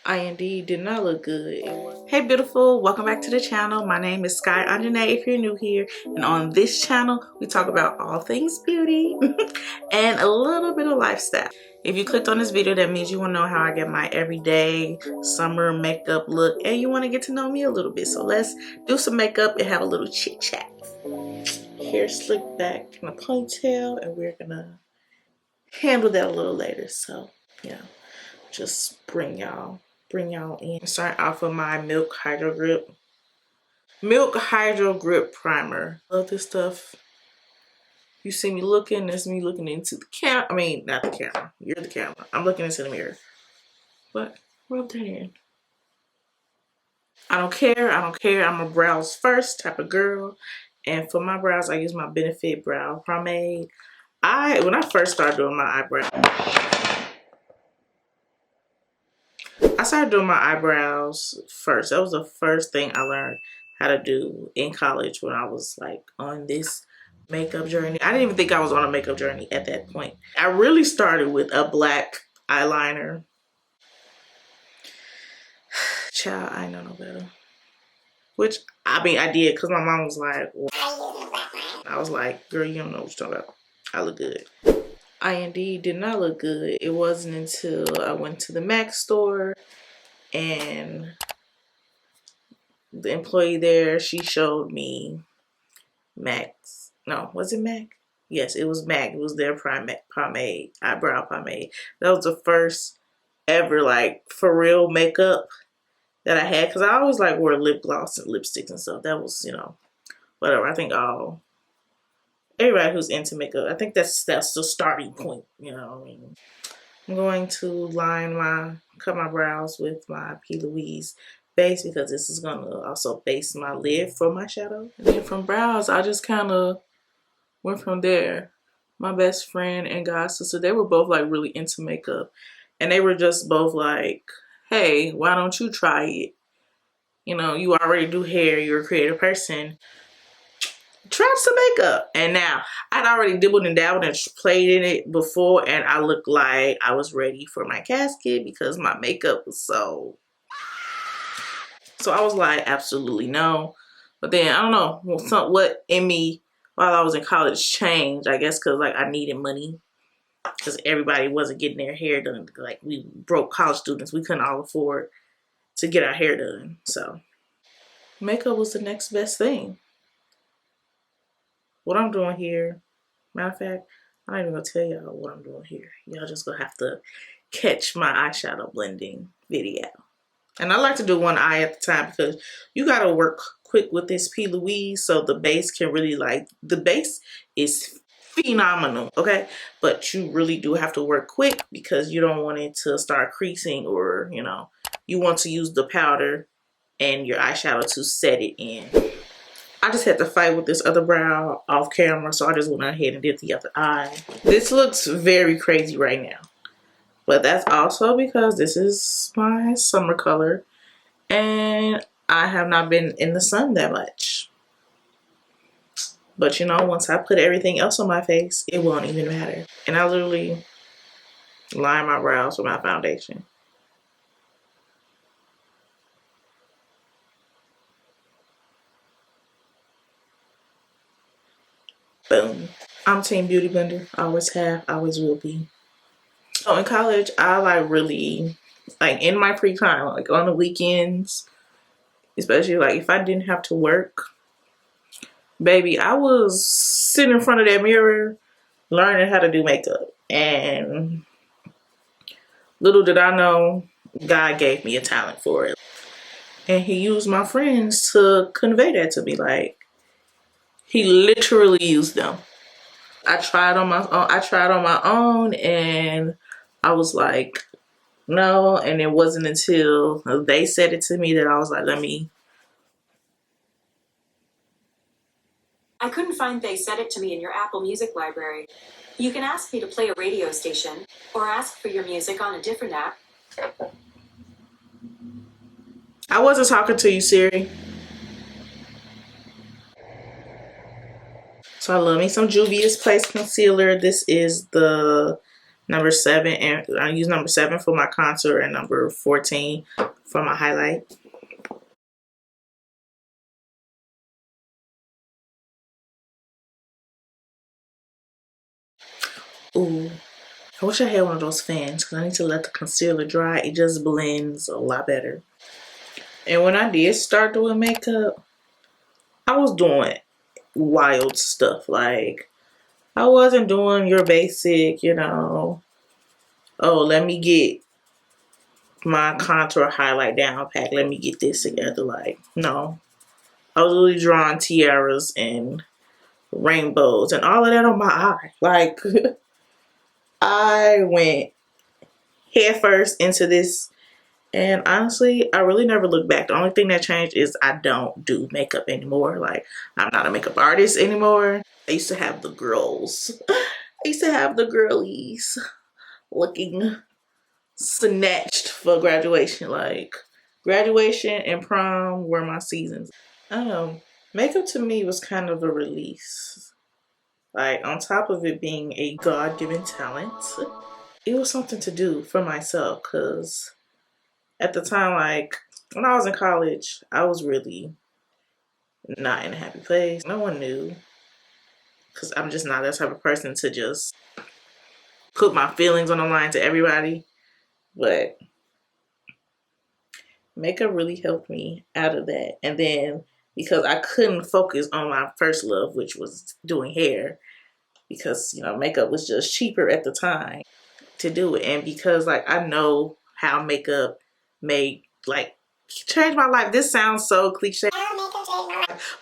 I indeed did not look good. Hey beautiful, welcome back to the channel. My name is Sky.Onjahnae if you're new here, and on this channel we talk about all things beauty and a little bit of lifestyle. If you clicked on this video, that means you want to know how I get my everyday summer makeup look and you want to get to know me a little bit. So let's do some makeup and have a little chit chat. Hair slicked back in a ponytail, and we're gonna handle that a little later. So yeah, just bring y'all in. Start off with my Milk Hydro Grip Primer. Love this stuff. You see me looking, that's me looking into the camera. I mean, not the camera. You're the camera. I'm looking into the mirror. What? Rub that in. I don't care. I'm a brows first type of girl. And for my brows, I use my Benefit Brow Pomade. When I first started doing my eyebrows, I started doing my eyebrows first. That was the first thing I learned how to do in college when I was like on this makeup journey. I didn't even think I was on a makeup journey at that point. I really started with a black eyeliner. Child, I know no better. Which, I mean, I did because my mom was like, well, I was like, girl, you don't know what you're talking about. I look good. I indeed did not look good. It wasn't until I went to the MAC store and the employee there, she showed me MAC's. No, was it MAC? Yes, it was MAC. It was their pomade, eyebrow pomade. That was the first ever, like, for real makeup that I had. Because I always, like, wore lip gloss and lipsticks and stuff. That was, you know, whatever. I think everybody who's into makeup, I think that's the starting point, you know what I mean? I'm going to cut my brows with my P. Louise base because this is going to also base my lid for my shadow. And then from brows, I just kind of went from there. My best friend and god sister, they were both like really into makeup. And they were just both like, hey, why don't you try it? You know, you already do hair, you're a creative person. Try some makeup. And now I'd already dibbled and dabbled and played in it before, and I looked like I was ready for my casket because my makeup was so I was like, absolutely no. But then I don't know what in me while I was in college changed, I guess, because like I needed money because everybody wasn't getting their hair done. Like, we broke college students, we couldn't all afford to get our hair done. So makeup was the next best thing. What I'm doing here, matter of fact, I'm not even gonna tell y'all what I'm doing here. Y'all just gonna have to catch my eyeshadow blending video. And I like to do one eye at the time because you gotta work quick with this P. Louise so the base can really, like, the base is phenomenal, okay? But you really do have to work quick because you don't want it to start creasing, or, you know, you want to use the powder and your eyeshadow to set it in. I just had to fight with this other brow off camera, so I just went ahead and did the other eye. This looks very crazy right now, but that's also because this is my summer color and I have not been in the sun that much. But you know, once I put everything else on my face, it won't even matter. And I literally line my brows with my foundation. Boom. I'm Team Beauty Blender. Always have, always will be. So in college, I like really, like in my free time, like on the weekends, especially like if I didn't have to work, baby, I was sitting in front of that mirror learning how to do makeup. And little did I know, God gave me a talent for it. And he used my friends to convey that to me. Like, he literally used them. I tried on my own and I was like, no. And it wasn't until they said it to me that I was like, I couldn't find They Said It to Me in your Apple Music library. You can ask me to play a radio station or ask for your music on a different app. I wasn't talking to you, Siri. So I love me some Juvia's Place concealer. This is the Number 7, and I use number 7 for my contour and number 14 for my highlight. Ooh, I wish I had one of those fans because I need to let the concealer dry. It just blends a lot better. And when I did start doing makeup, I was doing wild stuff. Like, I wasn't doing your basic, oh, let me get my contour highlight down pat. Let me get this together. Like, no. I was really drawing tiaras and rainbows and all of that on my eye. Like, I went head first into this, and honestly, I really never looked back. The only thing that changed is I don't do makeup anymore. Like, I'm not a makeup artist anymore. I used to have the girls. I used to have the girlies looking snatched for graduation. Like, graduation and prom were my seasons. I don't know. Makeup to me was kind of a release. Like, on top of it being a God-given talent, it was something to do for myself. Because at the time, like, when I was in college, I was really not in a happy place. No one knew. Because I'm just not that type of person to just put my feelings on the line to everybody. But makeup really helped me out of that. And then because I couldn't focus on my first love, which was doing hair, because, makeup was just cheaper at the time to do it. And because, like, I know how makeup made, like, change my life. This sounds so cliche,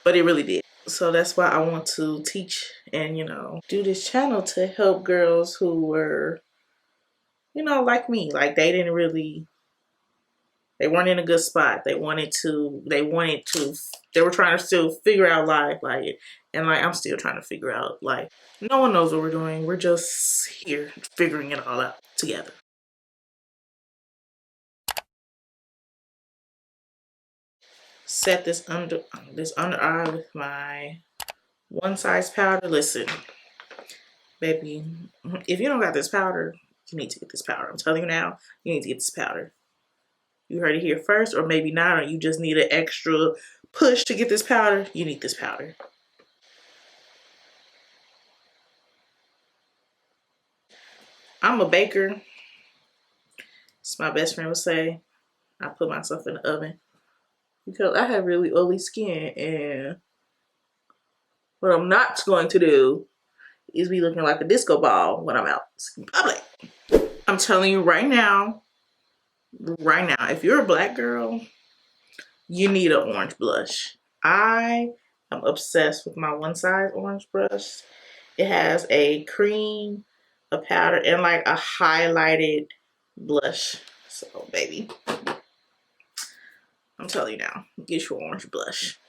but it really did. So that's why I want to teach and, do this channel to help girls who were, like me. Like, they weren't in a good spot. They were trying to still figure out life. Like, and like, I'm still trying to figure out life. No one knows what we're doing. We're just here figuring it all out together. Set this under eye with my one size powder. Listen, baby, if you don't got this powder, you need to get this powder. I'm telling you now, you need to get this powder. You heard it here first, or maybe not, or you just need an extra push to get this powder. You need this powder. I'm a baker. As my best friend would say, I put myself in the oven because I have really oily skin, and what I'm not going to do is be looking like a disco ball when I'm out in public. I'm telling you right now, if you're a black girl, you need an orange blush. I am obsessed with my one size orange brush. It has a cream, a powder, and like a highlighted blush. So, baby, I'm telling you now, get your orange blush.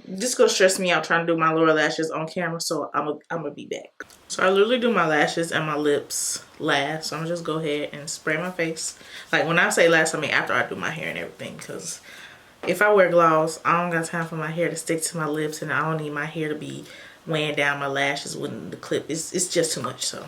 This gonna stress me out trying to do my lower lashes on camera, so I'm gonna be back. So I literally do my lashes and my lips last. So I'm gonna just go ahead and spray my face. Like, when I say last, I mean after I do my hair and everything, because if I wear gloss, I don't got time for my hair to stick to my lips, and I don't need my hair to be weighing down my lashes with the clip. It's just too much. So